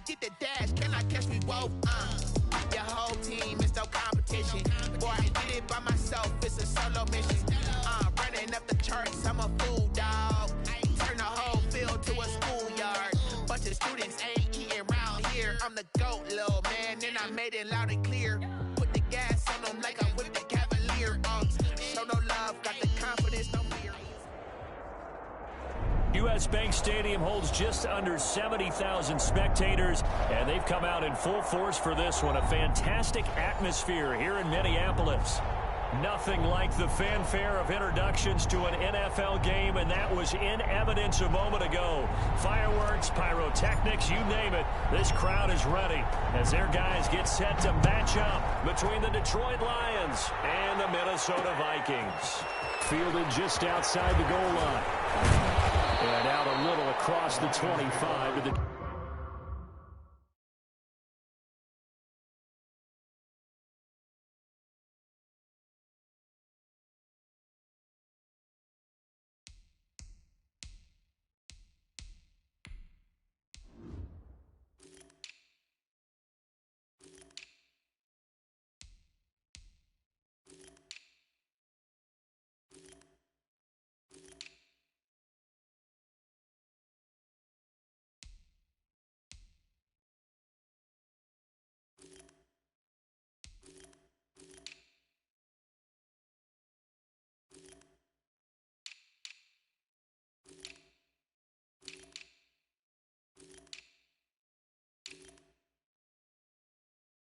get the dash, can I catch me both? Your whole team is no competition. Boy, I did it by myself, it's a solo mission. Running up the charts, I'm a fool, dog. Turn the whole field to a schoolyard. Bunch of students ain't eating round here. I'm the GOAT, little man, and I made it loud and clear. Put the gas on them like I'm with the Cavalier. Show no love, got the confidence, no fear. U.S. Bank Stadium holds just under 70,000 spectators, and they've come out in full force for this one. A fantastic atmosphere here in Minneapolis. Nothing like the fanfare of introductions to an NFL game, and that was in evidence a moment ago. Fireworks, pyrotechnics, you name it. This crowd is ready as their guys get set to match up between the Detroit Lions and the Minnesota Vikings. Fielded just outside the goal line. And out a little across the 25 to the...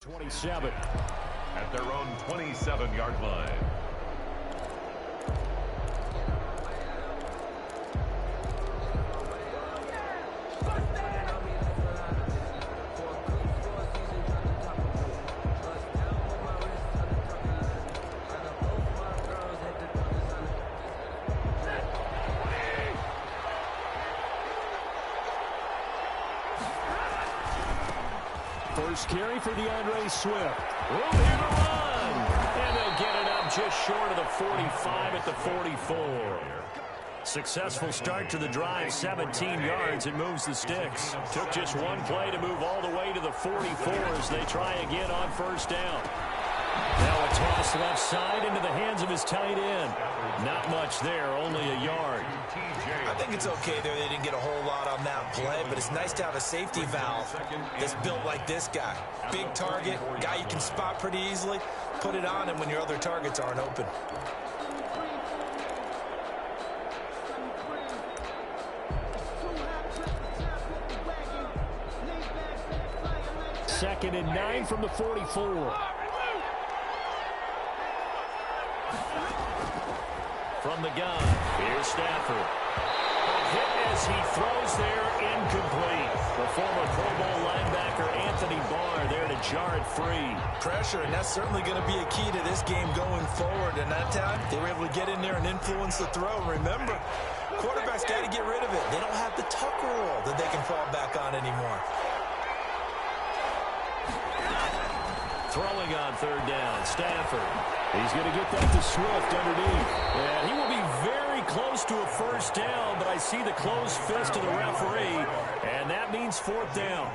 ...27. At their own 27-yard line. First carry for DeAndre Swift. Room here to run. And they'll get it up just short of the 45 at the 44. Successful start to the drive, 17 yards, and moves the sticks. Took just one play to move all the way to the 44 as they try again on first down. Now a toss left side into the hands of his tight end. Not much there, only a yard. I think it's okay there. They didn't get a whole lot on that play, but it's nice to have a safety valve that's built like this guy. Big target, guy you can spot pretty easily. Put it on him when your other targets aren't open. Second and 9 from the 44. From the gun, here's Stafford. A hit as he throws there, incomplete. The former Pro Bowl linebacker Anthony Barr there to jar it free. Pressure, and that's certainly going to be a key to this game going forward. And that time, they were able to get in there and influence the throw. Remember, quarterbacks got to get rid of it. They don't have the tuck rule that they can fall back on anymore. Throwing on third down, Stafford. He's going to get that to Swift underneath. And he will be very close to a first down, but I see the closed fist of the referee, and that means fourth down.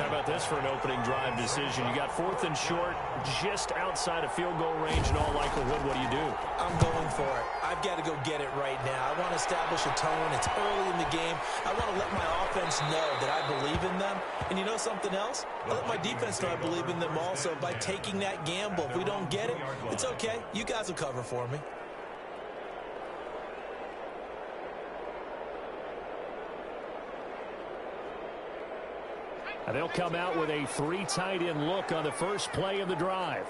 How about this for an opening drive decision? You got fourth and short, just outside of field goal range in all likelihood. What do? I'm going for it. I've got to go get it right now. I want to establish a tone. It's early in the game. I want to let my offense know that I believe in them. And you know something else? I let my defense know I believe in them also by taking that gamble. If we don't get it, it's okay. You guys will cover for me. And they'll come out with a three tight end look on the first play of the drive.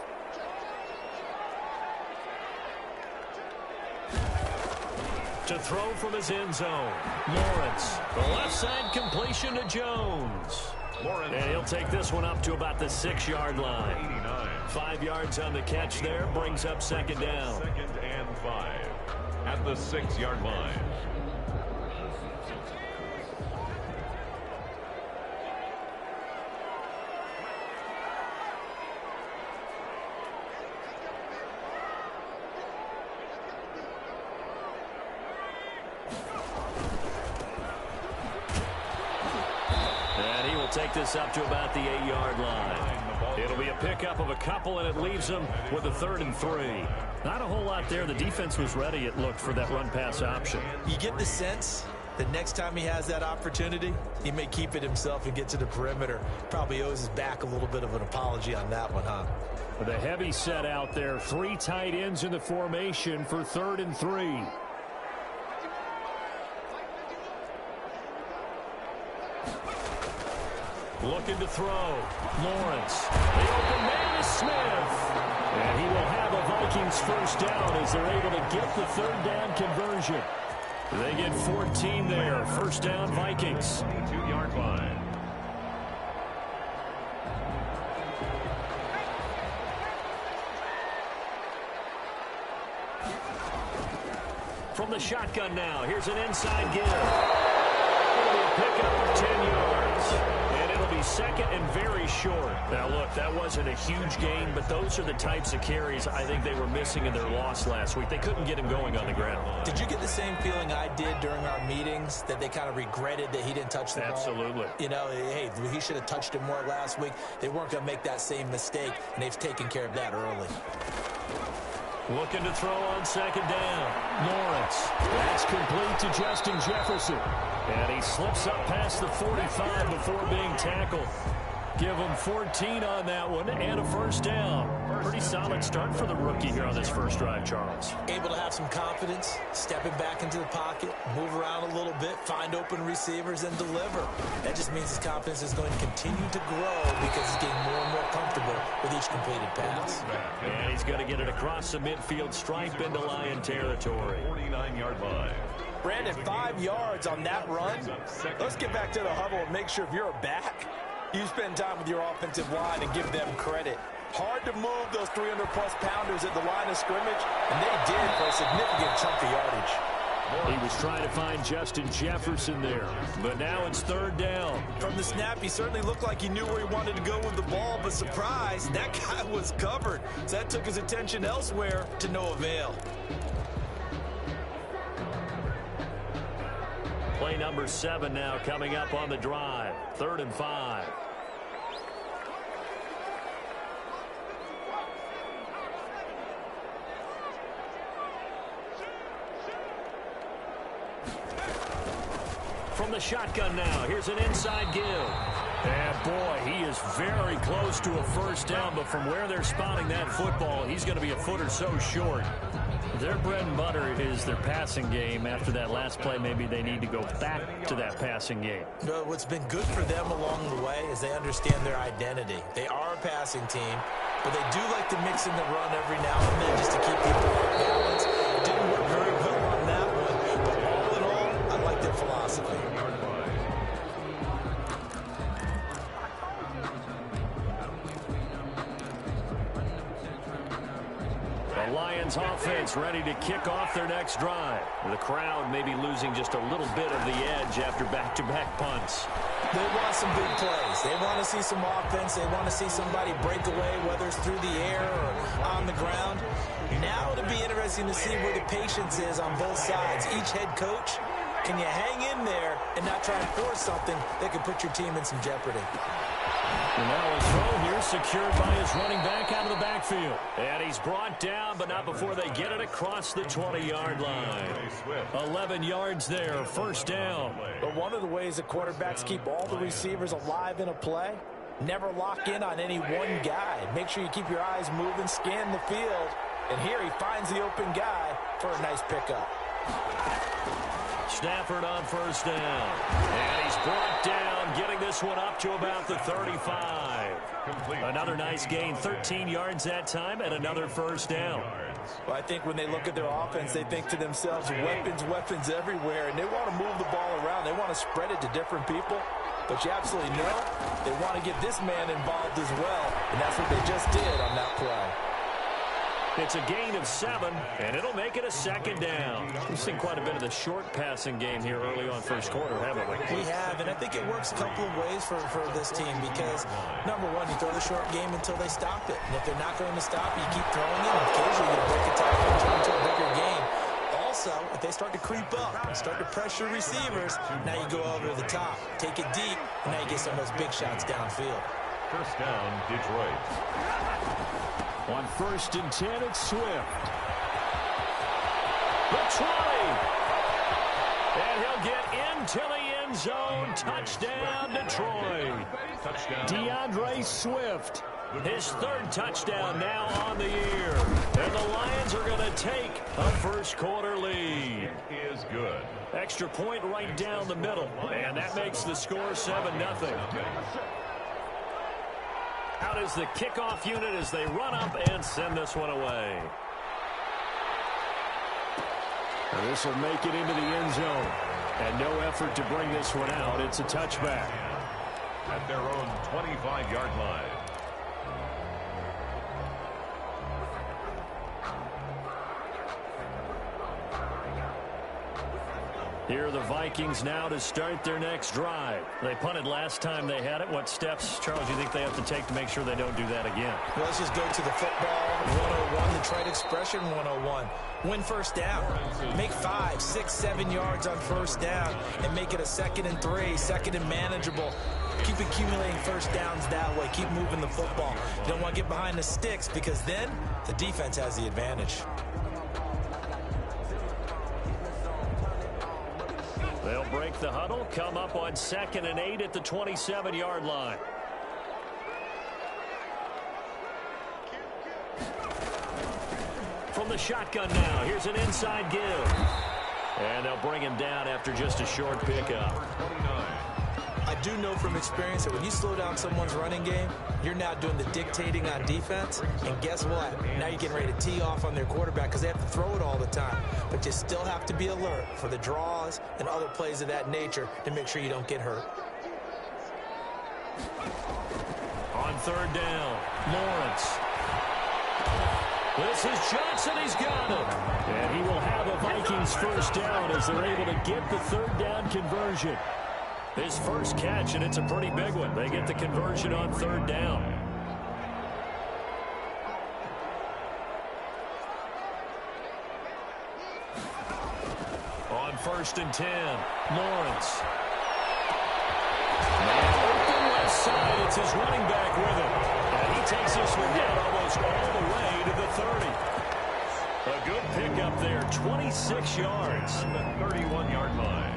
To throw from his end zone, Lawrence. The left side completion to Jones. And he'll take this one up to about the 6-yard line. 5 yards on the catch there, brings up second down. 2nd and 5 at the 6-yard line. take this up to about the 8-yard line. It'll be a pickup of a couple, and it leaves them with a 3rd and 3. Not a whole lot there. The defense was ready, it looked, for that run-pass option. You get the sense that next time he has that opportunity, he may keep it himself and get to the perimeter. Probably owes his back a little bit of an apology on that one, huh? The heavy set out there. 3 tight ends in the formation for 3rd and 3. Looking to throw. Lawrence. The open man is Smith. And he will have a Vikings first down as they're able to get the 3rd down conversion. They get 14 there. First down, Vikings. 2-yard line. From the shotgun now, here's an inside give. It'll be a pickup of 10 yards. And it'll be 2nd and very short. Now, look, that wasn't a huge gain, but those are the types of carries I think they were missing in their loss last week. They couldn't get him going on the ground. Did you get the same feeling I did during our meetings, that they kind of regretted that he didn't touch the ball? Absolutely. You know, hey, he should have touched it more last week. They weren't going to make that same mistake, and they've taken care of that early. Looking to throw on 2nd down. Lawrence. That's complete to Justin Jefferson. And he slips up past the 45 before being tackled. Give him 14 on that one and a first down. Pretty solid start for the rookie here on this first drive, Charles. Able to have some confidence, stepping back into the pocket, move around a little bit, find open receivers, and deliver. That just means his confidence is going to continue to grow because he's getting more and more comfortable with each completed pass. And he's going to get it across the midfield stripe into Lion territory. 49-yard line. Brandon, 5 yards on that run. Let's get back to the huddle and make sure if you're a back, you spend time with your offensive line and give them credit. Hard to move those 300-plus pounders at the line of scrimmage, and they did for a significant chunk of yardage. He was trying to find Justin Jefferson there, but now it's 3rd down. From the snap, he certainly looked like he knew where he wanted to go with the ball, but surprise, that guy was covered. So that took his attention elsewhere to no avail. Play number 7 now coming up on the drive. 3rd and 5. From the shotgun now, here's an inside give. And boy, he is very close to a first down, but from where they're spotting that football, he's going to be a foot or so short. Their bread and butter is their passing game. After that last play, maybe they need to go back to that passing game. But what's been good for them along the way is they understand their identity. They are a passing team, but they do like to mix in the run every now and then just to keep people off balance. It didn't work very well on that one, but all in all, I like their philosophy. The Lions offense ready to kick off their next drive. The crowd may be losing just a little bit of the edge after back-to-back punts. They want some big plays. They want to see some offense. They want to see somebody break away, whether it's through the air or on the ground. Now it'll be interesting to see where the patience is on both sides. Each head coach, can you hang in there and not try and force something that could put your team in some jeopardy? And now a throw here secured by his running back out of the backfield. And he's brought down, but not before they get it across the 20-yard line. 11 yards there, first down. But one of the ways that quarterbacks keep all the receivers alive in a play, never lock in on any one guy. Make sure you keep your eyes moving, scan the field. And here he finds the open guy for a nice pickup. Stafford on first down. And he's brought down, getting this one up to about the 35. Another nice gain, 13 yards that time, and another first down. Well, I think when they look at their offense, they think to themselves, weapons everywhere, and they want to move the ball around. They want to spread it to different people. But you absolutely know they want to get this man involved as well, and that's what they just did on that play. It's a gain of 7, and it'll make it a second down. We've seen quite a bit of the short passing game here early on first quarter, haven't we? We have, and I think it works a couple of ways for this team because, number one, you throw the short game until they stop it. And if they're not going to stop it, you keep throwing it, and occasionally you break a tackle and turn into a bigger game. Also, Also, if they start to creep up, start to pressure receivers, now you go over to the top. Take it deep, and now you get some of those big shots downfield. First down, Detroit. On 1st and 10, it's Swift. The 20. And he'll get into the end zone. Touchdown, Detroit. Touchdown. DeAndre Swift. His 3rd touchdown now on the year. And the Lions are going to take a first-quarter lead. It is good. Extra point right down the middle. And that makes the score 7-0. Out is the kickoff unit as they run up and send this one away. And this will make it into the end zone. And no effort to bring this one out. It's a touchback. At their own 25-yard line. Here are the Vikings now to start their next drive. They punted last time they had it. What steps, Charles, do you think they have to take to make sure they don't do that again? Well, let's just go to the football 101, the trite expression 101. Win first down. Make 5, 6, 7 yards on first down and make it a 2nd and 3, 2nd and manageable. Keep accumulating first downs that way. Keep moving the football. You don't want to get behind the sticks because then the defense has the advantage. They'll break the huddle, come up on 2nd and 8 at the 27-yard line. From the shotgun now, here's an inside give. And they'll bring him down after just a short pickup. I do know from experience that when you slow down someone's running game, you're now doing the dictating on defense. And guess what? Now you're getting ready to tee off on their quarterback because they have to throw it all the time. But you still have to be alert for the draws and other plays of that nature to make sure you don't get hurt. On 3rd down, Lawrence. This is Johnson. He's got it. And he will have a Vikings first down as they're able to get the 3rd down conversion. His first catch, and it's a pretty big one. They get the conversion on 3rd down. On 1st and 10, Lawrence. Now open left side. It's his running back with him. And he takes this one down almost all the way to the 30. A good pickup there, 26 yards. The 31-yard line.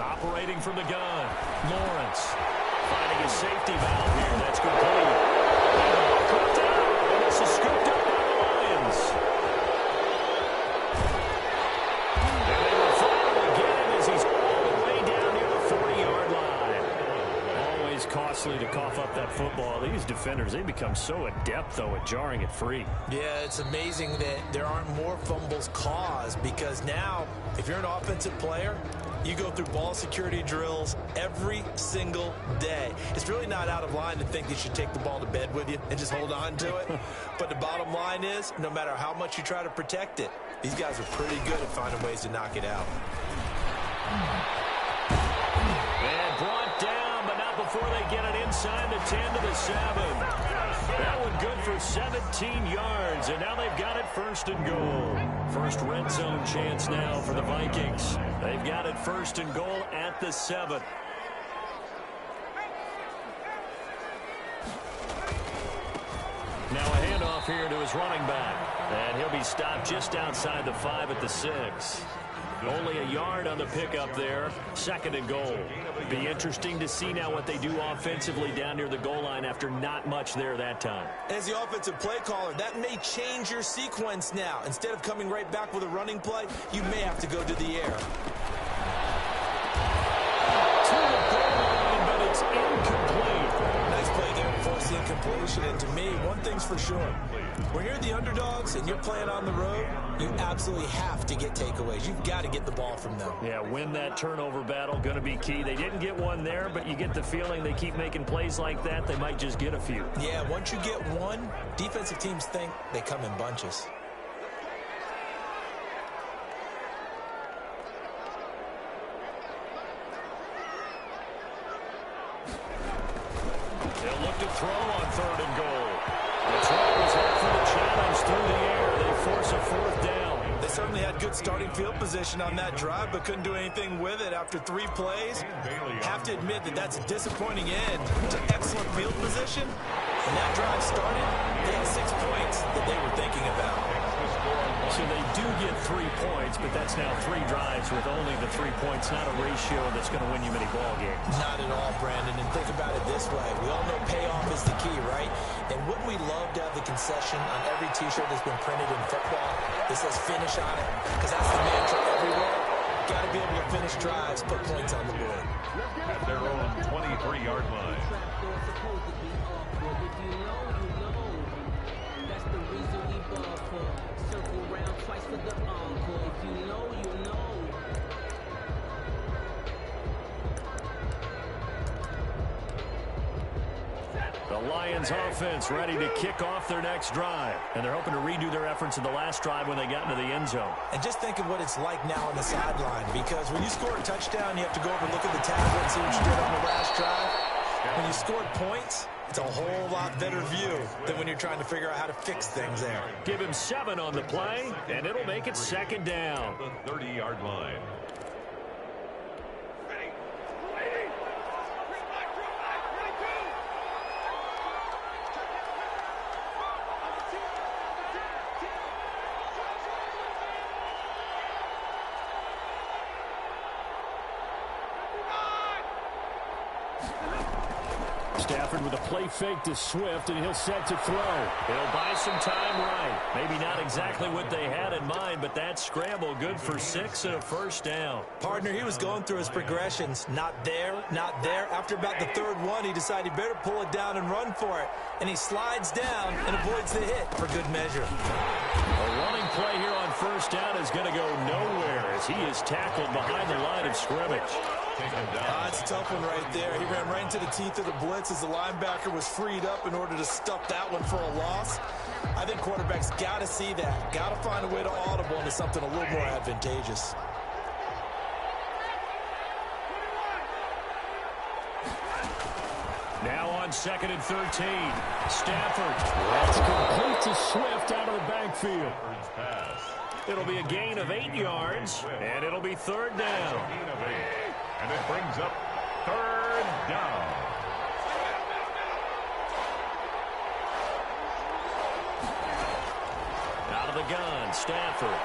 Operating from the gun, Lawrence finding a safety valve here. That's complete. Caught down, and this is scooped up by the Lions. And they will follow again as he's all the way down near the 40-yard line. Always costly to cough up that football. These defenders, they become so adept, though, at jarring it free. Yeah, it's amazing that there aren't more fumbles caused because now, if you're an offensive player, you go through ball security drills every single day. It's really not out of line to think you should take the ball to bed with you and just hold on to it. But the bottom line is, no matter how much you try to protect it, these guys are pretty good at finding ways to knock it out. And brought down, but not before they get it inside the 10 to the 7. That one good for 17 yards, and now they've got it 1st and goal. First red zone chance now for the Vikings. They've got it 1st and goal at the 7. Now a handoff here to his running back, and he'll be stopped just outside the 5 at the 6. Only a yard on the pickup there. 2nd and goal. Be interesting to see now what they do offensively down near the goal line after not much there that time. As the offensive play caller, that may change your sequence now. Instead of coming right back with a running play, you may have to go to the air. To the goal line, but it's incomplete. Nice play there to force the incompletion. And to me, one thing's for sure. When you're the underdogs and you're playing on the road, you absolutely have to get takeaways. You've got to get the ball from them. Yeah, win that turnover battle, going to be key. They didn't get one there, but you get the feeling they keep making plays like that, they might just get a few. Yeah, once you get one, defensive teams think they come in bunches. They'll look to throw on 3rd and goal. The throw is out for the challenge through the air. They force a 4th down. They certainly had good starting field position on that drive, but couldn't do anything with it after 3 plays. Have to admit that that's a disappointing end to excellent field position. When that drive started, they had 6 points that they were thinking about. So they do get 3 points, but that's now 3 drives with only the 3 points, not a ratio that's going to win you many ball games. Not at all, Brandon. And think about it this way. We all know payoff is the key, right? And wouldn't we love to have the concession on every T-shirt that's been printed in football that says finish on it? Because that's the mantra everywhere. Got to be able to finish drives, put points on the board. At their own 23-yard line. The Lions offense ready to kick off their next drive. And they're hoping to redo their efforts in the last drive when they got into the end zone. And just think of what it's like now on the sideline, because when you score a touchdown, you have to go over and look at the tablet and see what you did on the last drive. When you scored points, it's a whole lot better view than when you're trying to figure out how to fix things there. Give him 7 on the play, and it'll make it 2nd down. The 30-yard line. Stafford with a play fake to Swift, and he'll set to throw. He'll buy some time right. Maybe not exactly what they had in mind, but that scramble good for 6 and a 1st down. Partner, he was going through his progressions. Not there, not there. After about the 3rd one, he decided he better pull it down and run for it. And he slides down and avoids the hit for good measure. A running play here on 1st down is going to go nowhere as he is tackled behind the line of scrimmage. It's a tough one right there. He ran right into the teeth of the blitz as the linebacker was freed up in order to stuff that one for a loss. I think quarterbacks got to see that. Got to find a way to audible into something a little more advantageous. Now on 2nd and 13. Stafford. That's complete to Swift out of the backfield. It'll be a gain of 8 yards, and it'll be 3rd down. And it brings up 3rd down. Out of the gun, Stafford.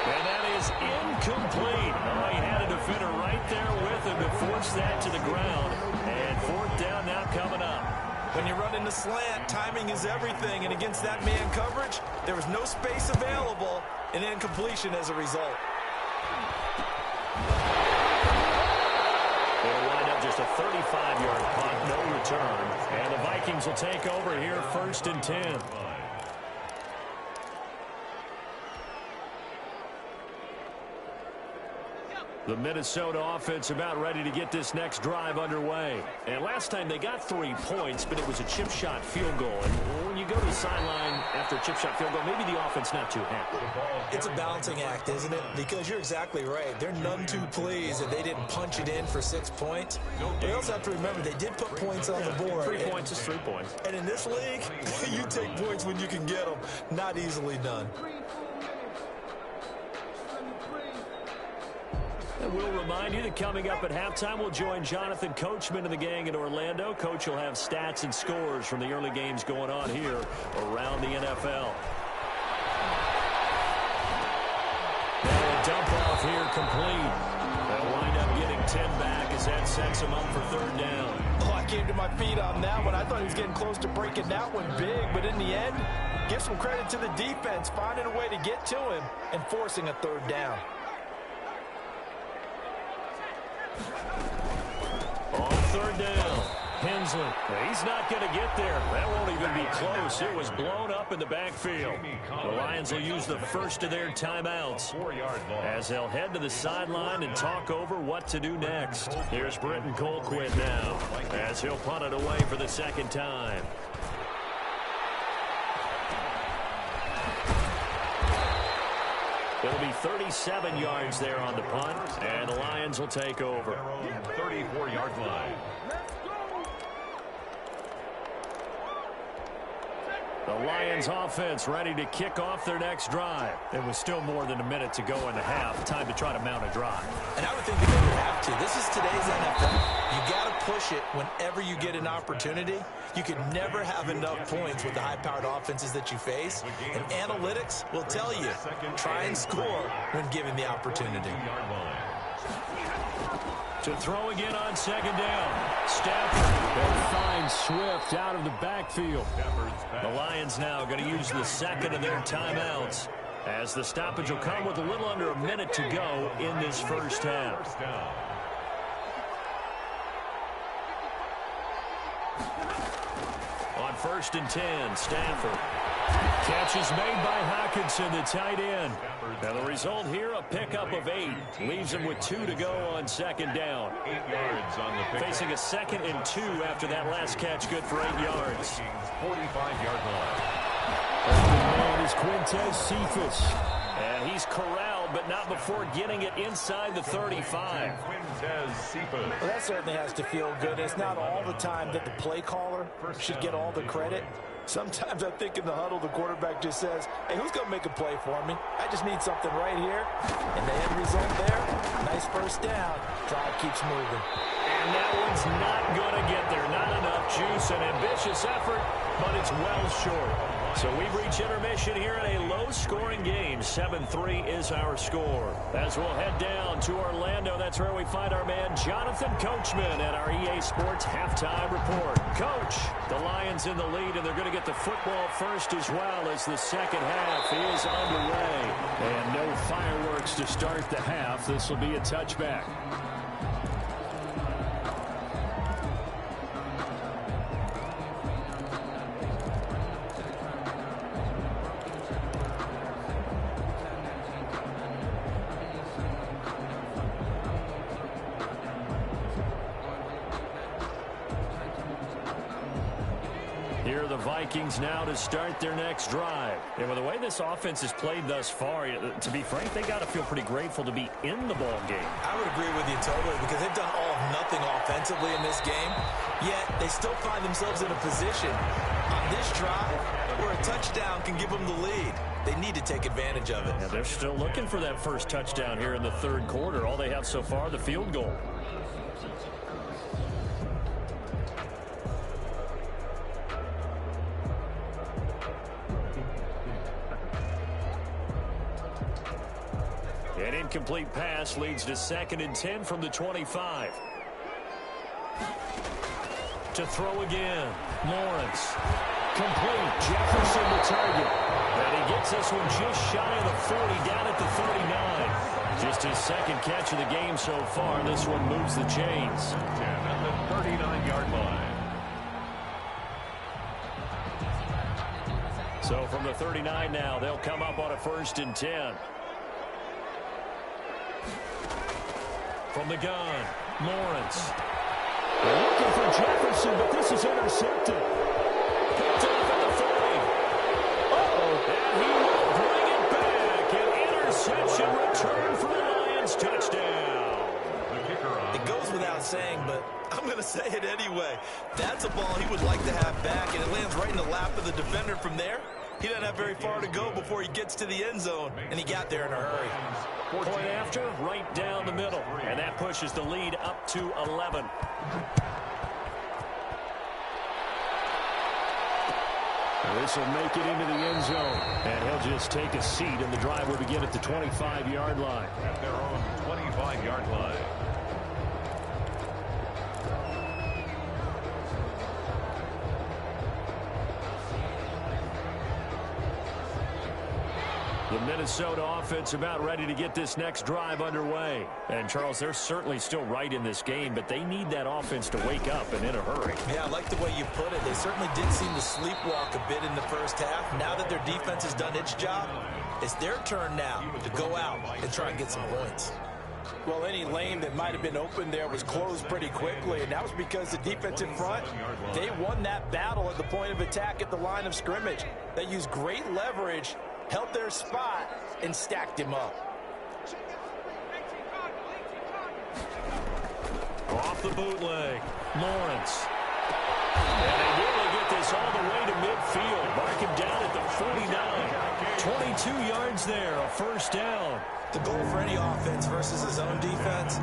And that is incomplete. Oh, he had a defender right there with him to force that to the ground. And 4th down now coming up. When you run into slant, timing is everything. And against that man coverage, there was no space available, and incompletion as a result. It'll wind up just a 35-yard punt, no return. And the Vikings will take over here 1st and 10. The Minnesota offense about ready to get this next drive underway. And last time they got 3 points, but it was a chip shot field goal. And when you go to the sideline after a chip shot field goal, maybe the offense not too happy. It's a balancing act, isn't it? Because you're exactly right. They're none too pleased that they didn't punch it in for 6 points. But you also have to remember they did put points on the board. 3 points is 3 points. And in this league, you take points when you can get them. Not easily done. And we'll remind you that coming up at halftime, we'll join Jonathan Coachman and the gang in Orlando. Coach will have stats and scores from the early games going on here around the NFL. Now a dump off here complete. They'll wind up getting 10 back as that sets him up for 3rd down. Oh, I came to my feet on that one. I thought he was getting close to breaking that one big, but in the end, give some credit to the defense, finding a way to get to him and forcing a 3rd down. On 3rd down, Hensley. He's not going to get there. That won't even be close. It was blown up in the backfield. The Lions will use the first of their timeouts as they'll head to the sideline and talk over what to do next. Here's Britton Colquitt now as he'll punt it away for the second time. It'll be 37 yards there on the punt, and the Lions will take over. 34-yard line. The Lions offense ready to kick off their next drive. It was still more than a minute to go in the half. Time to try to mount a drive. And I would think that they would have to. This is today's NFL. You got to push it whenever you get an opportunity. You can never have enough points with the high-powered offenses that you face. And analytics will tell you, try and score when given the opportunity. To throw again on second down. Stafford. They'll find Swift out of the backfield. The Lions now going to use the second of their timeouts as the stoppage will come with a little under a minute to go in this first half. On 1st and 10, Stafford. Catch is made by Hockenson, the tight end. Now the result here, a pickup of 8. Leaves him with 2 to go on second down. 8 yards on the pick. Facing a 2nd and 2 after that last catch, good for 8 yards. 45-yard line. Open man is Quintez Cephus. And he's corralled, but not before getting it inside the 35. Quintez Cephus. Well, that certainly has to feel good. It's not all the time that the play caller should get all the credit. Sometimes I think in the huddle, the quarterback just says, hey, who's going to make a play for me? I just need something right here. And the end result there, nice first down. Drive keeps moving. And that one's not going to get there. Not enough juice, an ambitious effort, but it's well short. So we've reached intermission here in a low-scoring game. 7-3 is our score. As we'll head down to Orlando, that's where we find our man Jonathan Coachman at our EA Sports Halftime Report. Coach, the Lions in the lead, and they're going to get the football first as well as the second half is underway. And no fireworks to start the half. This will be a touchback. Here are the Vikings now to start their next drive. And with the way this offense has played thus far, to be frank, they got to feel pretty grateful to be in the ball game. I would agree with you totally because they've done all of nothing offensively in this game, yet they still find themselves in a position on this drive where a touchdown can give them the lead. They need to take advantage of it. Yeah, they're still looking for that first touchdown here in the third quarter. All they have so far, the field goal. An incomplete pass leads to 2nd and 10 from the 25. To throw again, Lawrence. Complete, Jefferson the target. And he gets this one just shy of the 40, down at the 39. Just his second catch of the game so far. This one moves the chains. 10 at the 39-yard line. So from the 39 now, they'll come up on a 1st and 10. From the gun, Lawrence. They're looking for Jefferson, but this is intercepted. Picked off at the 40. Uh-oh. And he will bring it back. An interception return for the Lions. Touchdown. The kicker on. It goes without saying, but I'm going to say it anyway. That's a ball he would like to have back, and it lands right in the lap of the defender from there. He doesn't have very far to go before he gets to the end zone, and he got there in a hurry. Point after, right down the middle. And that pushes the lead up to 11. This will make it into the end zone. And he'll just take a seat, and the drive will begin at the 25-yard line. At their own 25-yard line. The Minnesota offense about ready to get this next drive underway. And, Charles, they're certainly still right in this game, but they need that offense to wake up and in a hurry. Yeah, I like the way you put it. They certainly did seem to sleepwalk a bit in the first half. Now that their defense has done its job, it's their turn now to go out and try and get some points. Well, any lane that might have been open there was closed pretty quickly, and that was because the defensive front, they won that battle at the point of attack at the line of scrimmage. They used great leverage, held their spot, and stacked him up. Off the bootleg, Lawrence. And they nearly get this all the way to midfield. Mark him down at the 49. 22 yards there, a first down. The goal for any offense versus his own defense,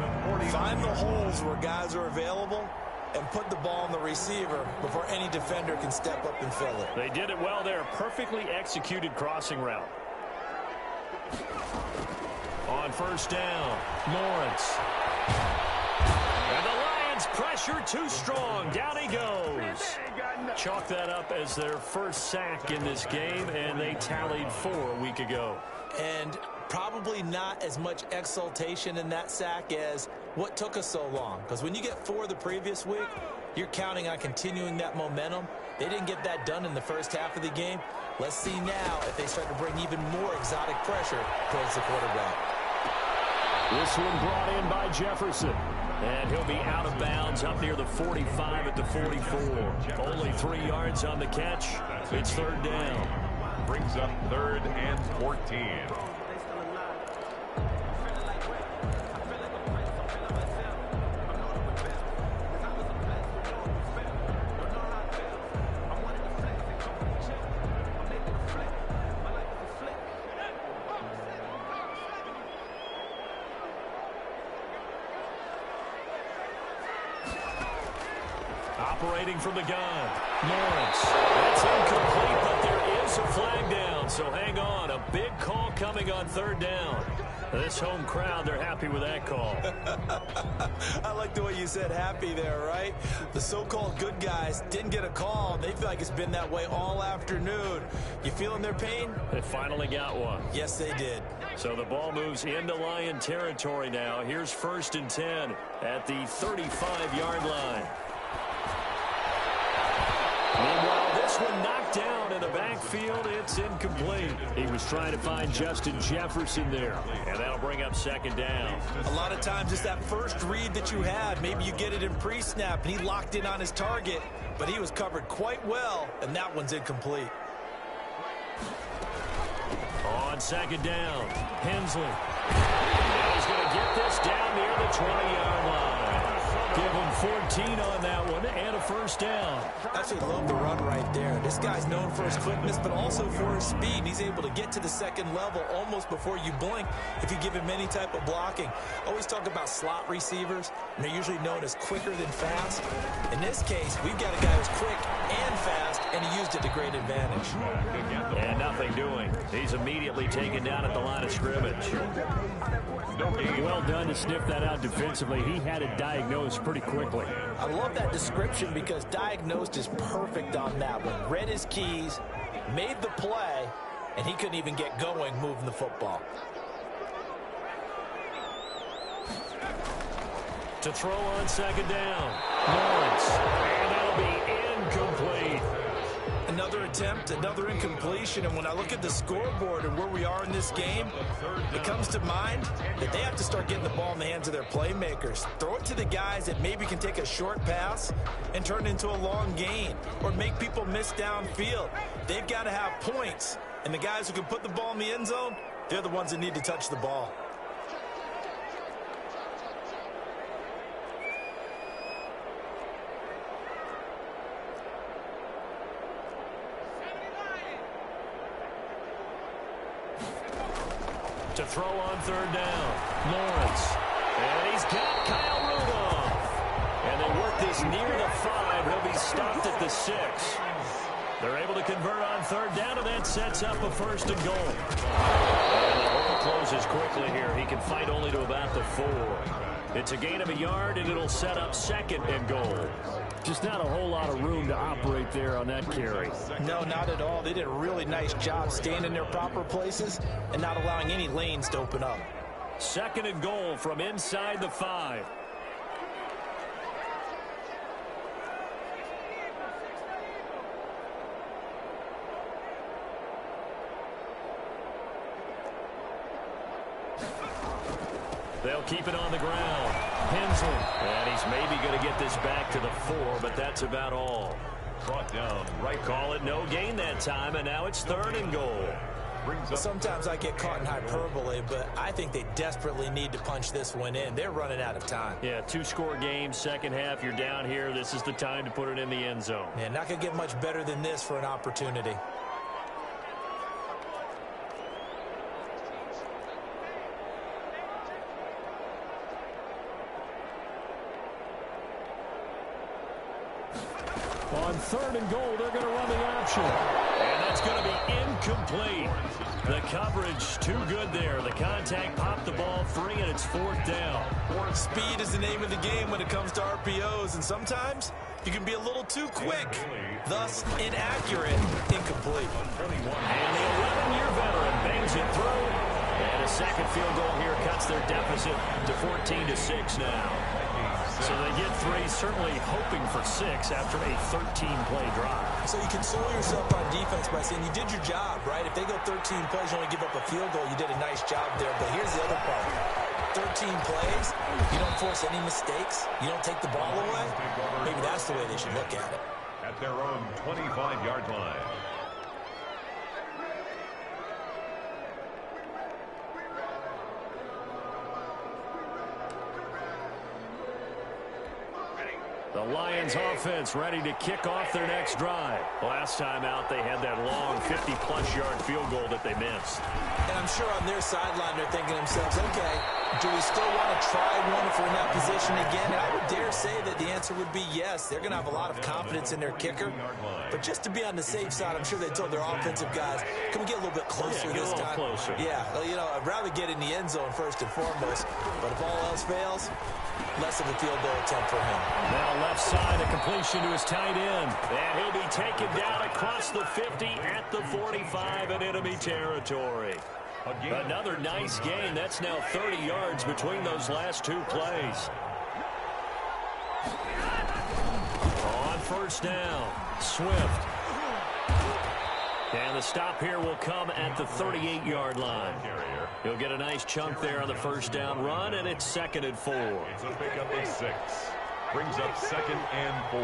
find the holes where guys are available and put the ball on the receiver before any defender can step up and fill it. They did it well there. Perfectly executed crossing route. On first down, Lawrence. And the Lions pressure too strong. Down he goes. Chalk that up as their first sack in this game, and they tallied 4 a week ago. And probably not as much exultation in that sack as what took us so long. Because when you get 4 the previous week, you're counting on continuing that momentum. They didn't get that done in the first half of the game. Let's see now if they start to bring even more exotic pressure towards the quarterback. This one brought in by Jefferson. And he'll be out of bounds up near the 45 at the 44. Only 3 yards on the catch. It's third down. Brings up 3rd and 14. Operating from the gun, Lawrence. That's incomplete, but there is a flag down, so hang on. A big call coming on third down. This home crowd, they're happy with that call. I like the way you said happy there, right? The so-called good guys didn't get a call. They feel like it's been that way all afternoon. You feeling their pain? They finally got one. Yes, they did. So the ball moves into Lion territory now. Here's 1st and 10 at the 35-yard line. Meanwhile, this one knocked down in the backfield. It's incomplete. He was trying to find Justin Jefferson there, and that'll bring up 2nd down. A lot of times it's that first read that you had. Maybe you get it in pre-snap, and he locked in on his target, but he was covered quite well, and that one's incomplete. On 2nd down, Hensley. Now he's going to get this down near the 20-yard line. Give him 14 on that one and a first down. I actually love the run right there. This guy's known for his quickness, but also for his speed. He's able to get to the 2nd level almost before you blink if you give him any type of blocking. Always talk about slot receivers, and they're usually known as quicker than fast. In this case, we've got a guy who's quick and fast, and he used it to great advantage. And nothing doing. He's immediately taken down at the line of scrimmage. Well done to sniff that out defensively. He had it diagnosed pretty quickly. I love that description because diagnosed is perfect on that one. Read his keys, made the play, and he couldn't even get going moving the football. To throw on 2nd down, Lawrence. And that'll be incomplete. Another attempt, another incompletion, and when I look at the scoreboard and where we are in this game, it comes to mind that they have to start getting the ball in the hands of their playmakers. Throw it to the guys that maybe can take a short pass and turn it into a long gain or make people miss downfield. They've got to have points, and the guys who can put the ball in the end zone, they're the ones that need to touch the ball. To throw on 3rd down, Lawrence. And he's got Kyle Rudolph. And they work this near the 5. He'll be stopped at the 6. They're able to convert on 3rd down, and that sets up a 1st and goal. And the ball closes quickly here. He can fight only to about the 4. It's a gain of a yard, and it'll set up 2nd and goal. Just not a whole lot of room to operate there on that carry. No, not at all. They did a really nice job staying in their proper places and not allowing any lanes to open up. 2nd and goal from inside the 5. They'll keep it on the ground. Hensley. And he's maybe going to get this back to the 4, but that's about all. Brought down right. Call it no gain that time, and now it's 3rd and goal. Sometimes I get caught in hyperbole, but I think they desperately need to punch this one in. They're running out of time. Yeah, 2-score game, second half, you're down here. This is the time to put it in the end zone. Yeah, not going to get much better than this for an opportunity. On 3rd and goal, they're going to run the option. And that's going to be incomplete. The coverage too good there. The contact popped the ball free, and it's 4th down. Speed is the name of the game when it comes to RPOs, and sometimes you can be a little too quick, thus inaccurate, incomplete. And the 11-year veteran bangs it through. And a 2nd field goal here cuts their deficit to 14-6 now. So they get 3, certainly hoping for 6 after a 13-play drive. So you console yourself on defense by saying you did your job, right? If they go 13 plays, you only give up a field goal, you did a nice job there. But here's the other part. 13 plays, you don't force any mistakes, you don't take the ball away. Maybe that's the way they should look at it. At their own 25-yard line. The Lions offense ready to kick off their next drive. Last time out, they had that long 50-plus yard field goal that they missed. And I'm sure on their sideline they're thinking to themselves, okay, do we still want to try one if we're in that position again? And I would dare say that the answer would be yes. They're going to have a lot of confidence in their kicker. But just to be on the safe side, I'm sure they told their offensive guys, can we get a little bit closer this time? Closer. Yeah, well, you know, I'd rather get in the end zone first and foremost. But if all else fails, less of a field goal attempt for him. Now left side, a completion to his tight end. And he'll be taken down across the 50 at the 45 in enemy territory. Another nice gain. That's now 30 yards between those last 2 plays. On 1st down, Swift. And the stop here will come at the 38-yard line. He'll get a nice chunk there on the 1st down run, and it's 2nd and 4. It's a pickup of 6. Brings up 2nd and 4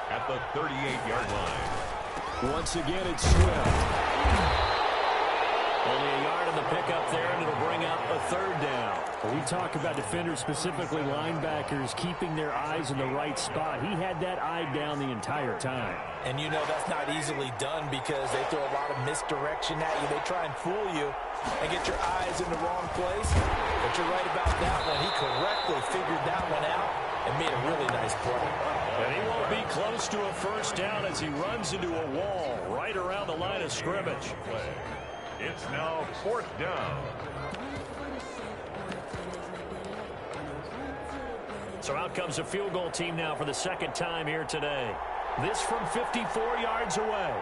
at the 38-yard line. Once again, it's Swift. Only a yard in the pickup there, and it'll bring up a 3rd down. Well, we talk about defenders, specifically linebackers, keeping their eyes in the right spot. He had that eye down the entire time. And you know that's not easily done because they throw a lot of misdirection at you. They try and fool you and get your eyes in the wrong place. But you're right about that one. He correctly figured that one out and made a really nice play. And he won't be close to a 1st down as he runs into a wall right around the line of scrimmage. It's now 4th down. So out comes a field goal team now for the 2nd time here today. This from 54 yards away.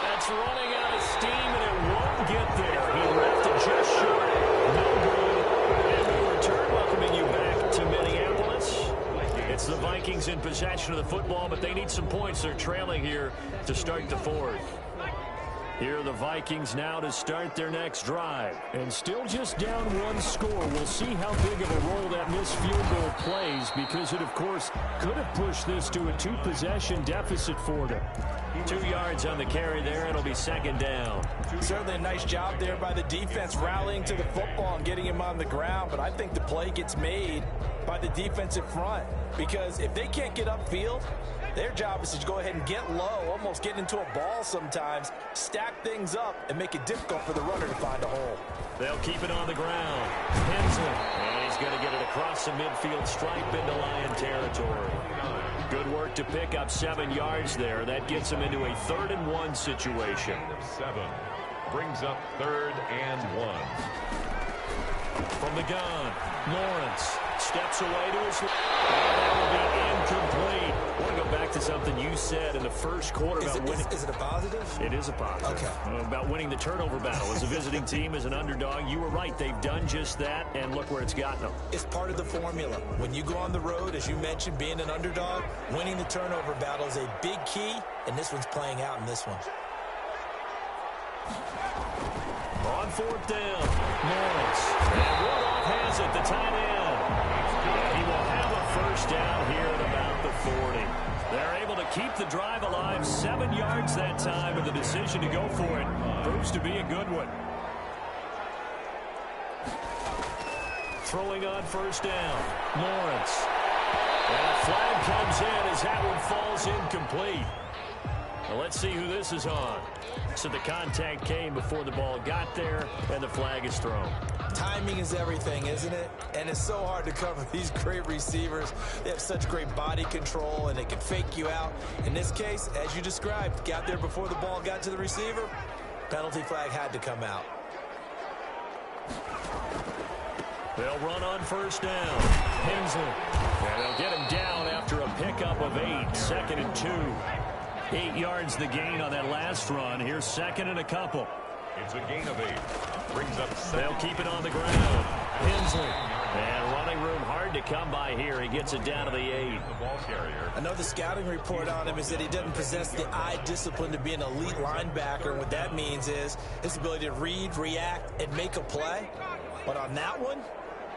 That's running out of steam, and it won't get there. He left it just short. No good. And we return, welcoming you back to Minneapolis. It's the Vikings in possession of the football, but they need some points. They're trailing here to start the 4th. Here are the Vikings now to start their next drive. And still just down 1 score. We'll see how big of a role that missed field goal plays because it, of course, could have pushed this to a 2-possession deficit for them. 2 yards on the carry there. It'll be 2nd down. Certainly a nice job there by the defense rallying to the football and getting him on the ground. But I think the play gets made by the defensive front because if they can't get upfield, their job is to go ahead and get low, almost get into a ball sometimes, stack things up, and make it difficult for the runner to find a hole. They'll keep it on the ground. Hensley. And he's going to get it across the midfield stripe into Lion territory. Good work to pick up 7 yards there. That gets him into a 3rd-and-1 situation. 7 brings up 3rd and 1. From the gun, Lawrence steps away to his left. That will be incomplete. I want to go back to something you said in the first quarter about winning. Is it a positive? It is a positive. Okay. About winning the turnover battle. As a visiting team, as an underdog, you were right. They've done just that, and look where it's gotten them. It's part of the formula. When you go on the road, as you mentioned, being an underdog, winning the turnover battle is a big key, and this one's playing out in this one. On 4th down, Lawrence. And Rudolph has it, the tight end. And he will have a 1st down here at about the 40. They're able to keep the drive alive, 7 yards that time, and the decision to go for it proves to be a good one. Throwing on 1st down, Lawrence. And a flag comes in as that one falls incomplete. Well, let's see who this is on. So the contact came before the ball got there, and the flag is thrown. Timing is everything, isn't it? And it's so hard to cover these great receivers. They have such great body control, and they can fake you out. In this case, as you described, got there before the ball got to the receiver. Penalty flag had to come out. They'll run on 1st down. Hensley. And they'll get him down after a pickup of 8. 2nd and 2. 8 yards the gain on that last run. Here's 2nd and a couple. It's a gain of 8. Brings up 7. They'll keep it on the ground. Hensley. And running room hard to come by here. He gets it down to the 8. The ball carrier. I know the scouting report on him is that he doesn't possess the eye discipline to be an elite linebacker. And what that means is his ability to read, react, and make a play. But on that one,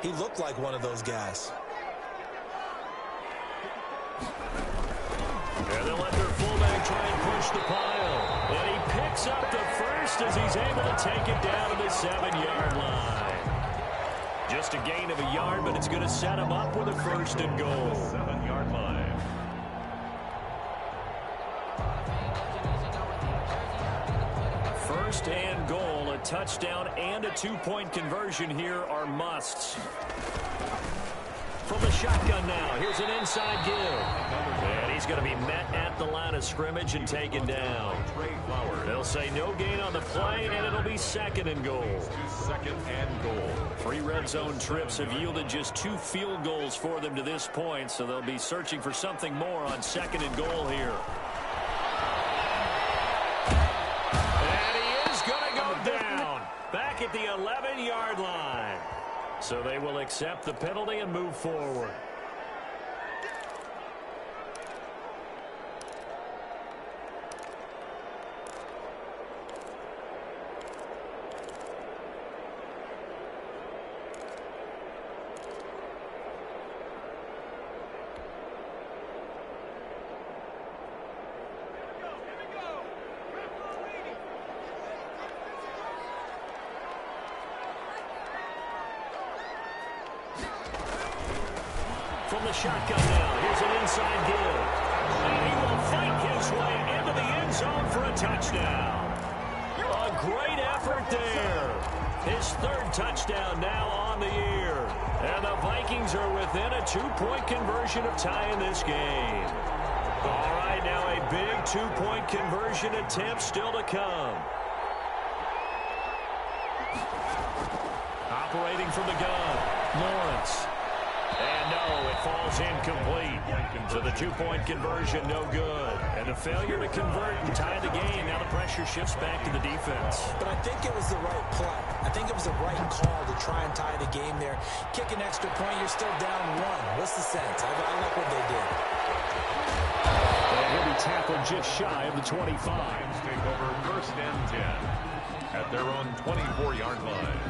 he looked like one of those guys. And they'll let their fullback try and push the pile. And he picks up the 1st as he's able to take it down to the 7-yard line. Just a gain of a yard, but it's going to set him up with a 1st and goal. 7-yard line. First and goal, a touchdown and a 2-point conversion here are musts. From the shotgun now, here's an inside give. And he's going to be met at the line of scrimmage and taken down. They'll say no gain on the play, and it'll be 2nd and goal. 2nd and goal. 3 red zone trips have yielded just 2 field goals for them to this point, so they'll be searching for something more on 2nd and goal here. And he is going to go down back at the 11-yard line. So they will accept the penalty and move forward. From the shotgun now, here's an inside give. And he will fight his way into the end zone for a touchdown. A great effort there. His 3rd touchdown now on the year. And the Vikings are within a 2-point conversion of tying this game. All right, now a big 2-point conversion attempt still to come. Operating from the gun, Lawrence. And no, it falls incomplete. So the 2-point conversion, no good. And a failure to convert and tie the game. Now the pressure shifts back to the defense. But I think it was the right play. I think it was the right call to try and tie the game there. Kick an extra point, you're still down 1. What's the sense? I like what they did. And he'll be tackled just shy of the 25. Lions take over 1st and 10 at their own 24-yard line.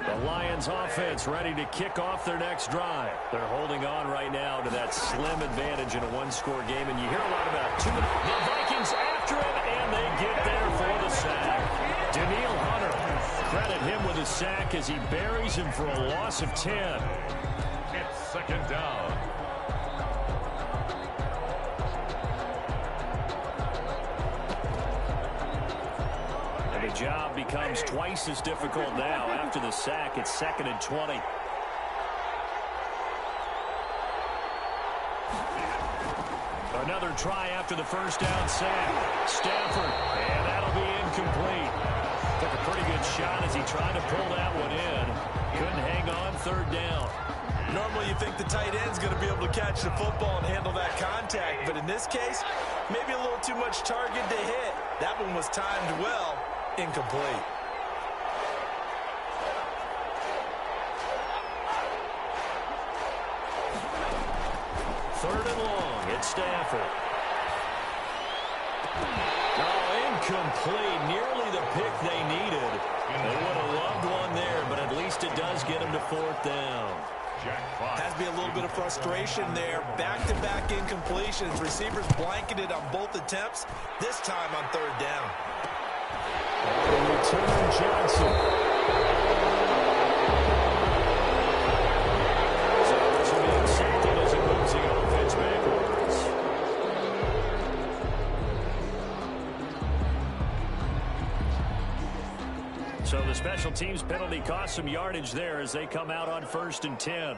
The Lions offense ready to kick off their next drive. They're holding on right now to that slim advantage in a 1-score game, and you hear a lot about the Vikings after him, and they get there for the sack. Danielle Hunter, credit him with a sack as he buries him for a loss of 10. It's 2nd down. And the job becomes twice as difficult now. After the sack, it's 2nd and 20. Another try after the first down sack. Stafford, and that'll be incomplete. Took a pretty good shot as he tried to pull that one in. Couldn't hang on, 3rd down. Normally you think the tight end's going to be able to catch the football and handle that contact, but in this case, maybe a little too much target to hit. That one was timed well, incomplete. Third and long, it's Stafford. Oh, incomplete. Nearly the pick they needed. They would have loved one there, but at least it does get them to 4th down. Has to be a little bit of frustration there. Back-to-back incompletions. Receivers blanketed on both attempts, this time on 3rd down. Return Johnson. So this will be accepted as it moves the offense backwards. So the special teams penalty cost some yardage there as they come out on 1st and 10.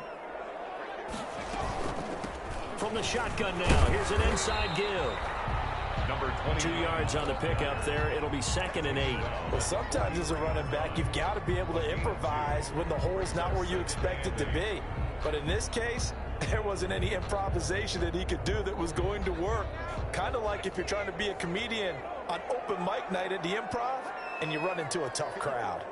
From the shotgun now, here's an inside give. Number 20. 2 yards on the pickup there. It'll be 2nd and 8. Well, sometimes as a running back, you've got to be able to improvise when the hole's not where you expect it to be. But in this case, there wasn't any improvisation that he could do that was going to work. Kind of like if you're trying to be a comedian on open mic night at the Improv and you run into a tough crowd.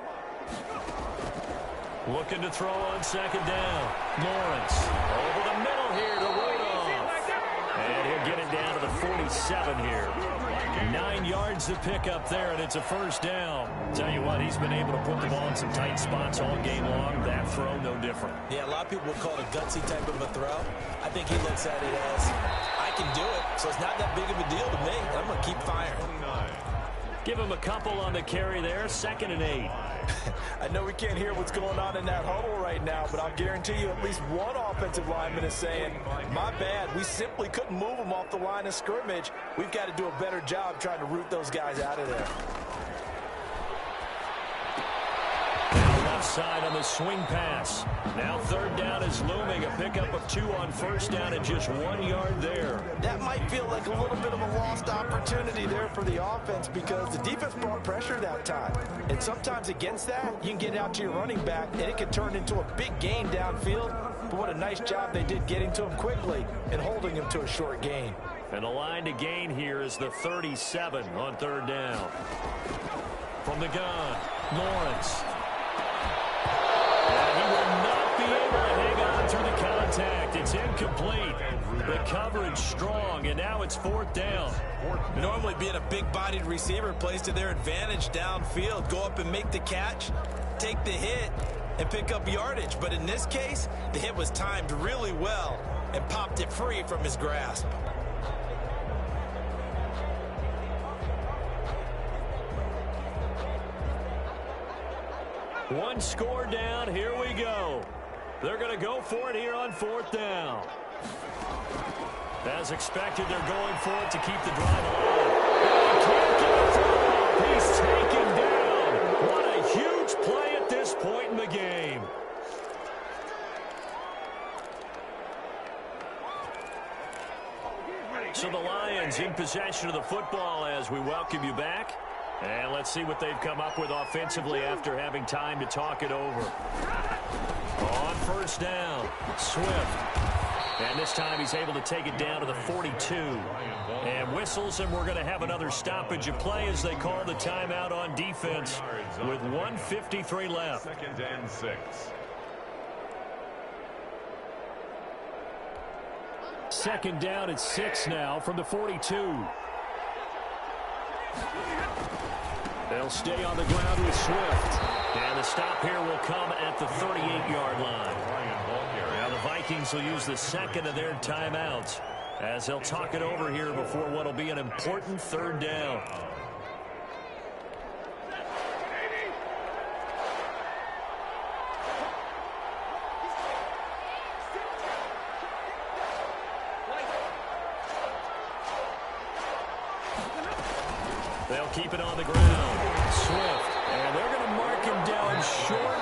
Looking to throw on 2nd down. Lawrence over the middle here to Rudolph. And he'll get it down to the 47 here. 9 yards to pick up there, and it's a 1st down. Tell you what, he's been able to put the ball in some tight spots all game long. That throw, no different. Yeah, a lot of people would call it a gutsy type of a throw. I think he looks at it as, I can do it, so it's not that big of a deal to me. I'm going to keep firing. Give him a couple on the carry there. 2nd and 8. I know we can't hear what's going on in that huddle right now, but I'll guarantee you at least one offensive lineman is saying, my bad, we simply couldn't move them off the line of scrimmage. We've got to do a better job trying to root those guys out of there. Left side on the swing pass. Now 3rd down is looming. A pickup of 2 on 1st down and just 1 yard there. That might feel like a little bit of a lost opportunity there for the offense because the defense brought pressure that time. And sometimes against that, you can get out to your running back and it can turn into a big gain downfield. But what a nice job they did getting to him quickly and holding him to a short gain. And the line to gain here is the 37 on 3rd down. From the gun, Lawrence. And he will not be able to hang on through the contact. It's incomplete. The coverage strong, and now it's 4th down. Normally being a big-bodied receiver plays to their advantage downfield. Go up and make the catch, take the hit, and pick up yardage. But in this case, the hit was timed really well and popped it free from his grasp. One score down. Here we go. They're going to go for it here on 4th down. As expected, they're going for it to keep the drive alive. He can't get it through. He's taken down. What a huge play at this point in the game. So the Lions in possession of the football as we welcome you back. And let's see what they've come up with offensively after having time to talk it over. On 1st down, Swift. And this time he's able to take it down to the 42. And whistles, and we're going to have another stoppage of play as they call the timeout on defense with 1:53 left. 2nd and 6. Second down at 6 now from the 42. They'll stay on the ground with Swift. And the stop here will come at the 38-yard line. Now the Vikings will use the 2nd of their timeouts as they'll talk it over here before what will be an important 3rd down. They'll keep it on the ground. Swift, And they're going to mark him down short,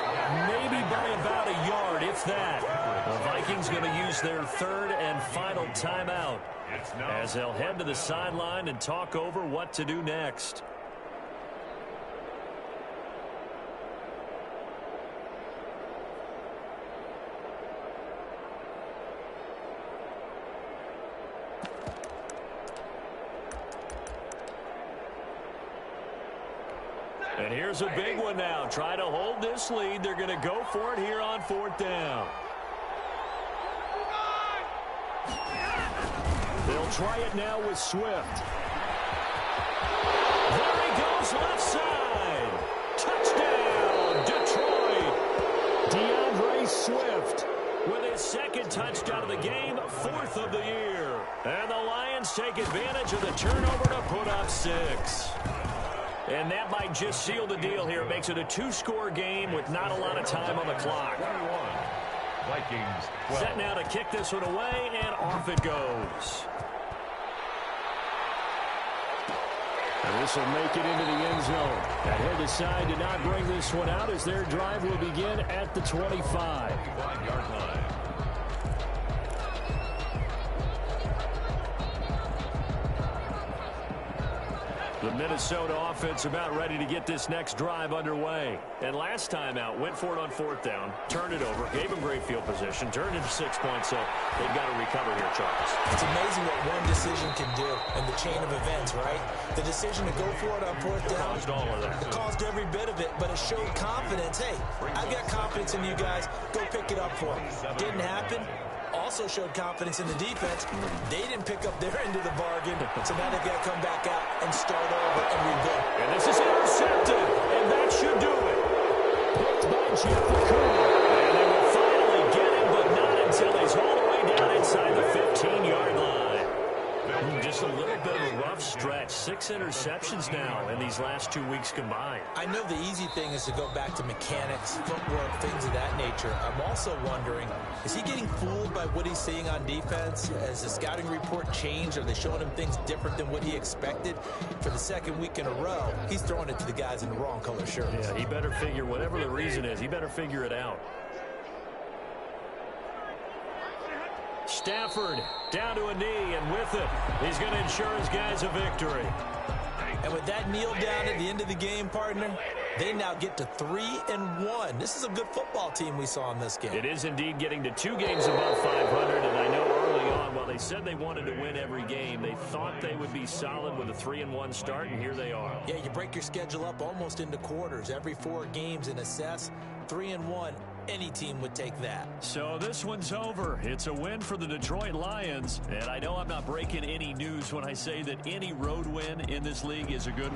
maybe by about a yard, if that. The Vikings going to use their third and final timeout as they'll head to the sideline and talk over what to do next. And here's a big one now. Try to hold this lead. They're going to go for it here on 4th down. They'll try it now with Swift. There he goes, left side. Touchdown, Detroit. DeAndre Swift with his second touchdown of the game, 4th of the year. And the Lions take advantage of the turnover to put up 6. And that might just seal the deal here. It makes it a 2-score game with not a lot of time on the clock. Vikings 12. Set now to kick this one away, and off it goes. And this will make it into the end zone. That head decide to not bring this one out as their drive will begin at the 25. 25-yard line. The Minnesota offense about ready to get this next drive underway. And last time out, went for it on 4th down, turned it over, gave them great field position, turned into 6 points, so they've got to recover here, Charles. It's amazing what one decision can do in the chain of events, right? The decision to go for it on 4th down Caused all of that. It caused every bit of it, but it showed confidence. Hey, I've got confidence in you guys. Go pick it up for me. Didn't happen. Also showed confidence in the defense. They didn't pick up their end of the bargain, so now they've got to come back out and start over and rebuild. And this is intercepted, and that should do it. Picked by Jeff Okudah. And they will finally get him, but not until he's all the way down inside the 15-yard line. Just a little bit of a rough stretch. 6 interceptions now in these last 2 weeks combined. I know the easy thing is to go back to mechanics, footwork, things of that nature. I'm also wondering, is he getting fooled by what he's seeing on defense? Has the scouting report changed? Are they showing him things different than what he expected? For the second week in a row, he's throwing it to the guys in the wrong color shirts. Yeah, he better figure, whatever the reason is, he better figure it out. Stafford down to a knee, and with it, he's going to ensure his guys a victory. And with that kneel down at the end of the game, partner, they now get to 3-1. This is a good football team we saw in this game. It is indeed getting to 2 games above 500, and I know early on, while they said they wanted to win every game, they thought they would be solid with a 3-1 start, and here they are. Yeah, you break your schedule up almost into quarters. Every 4 games and assess 3-1. Any team would take that. So this one's over. It's a win for the Detroit Lions, and I know I'm not breaking any news when I say that any road win in this league is a good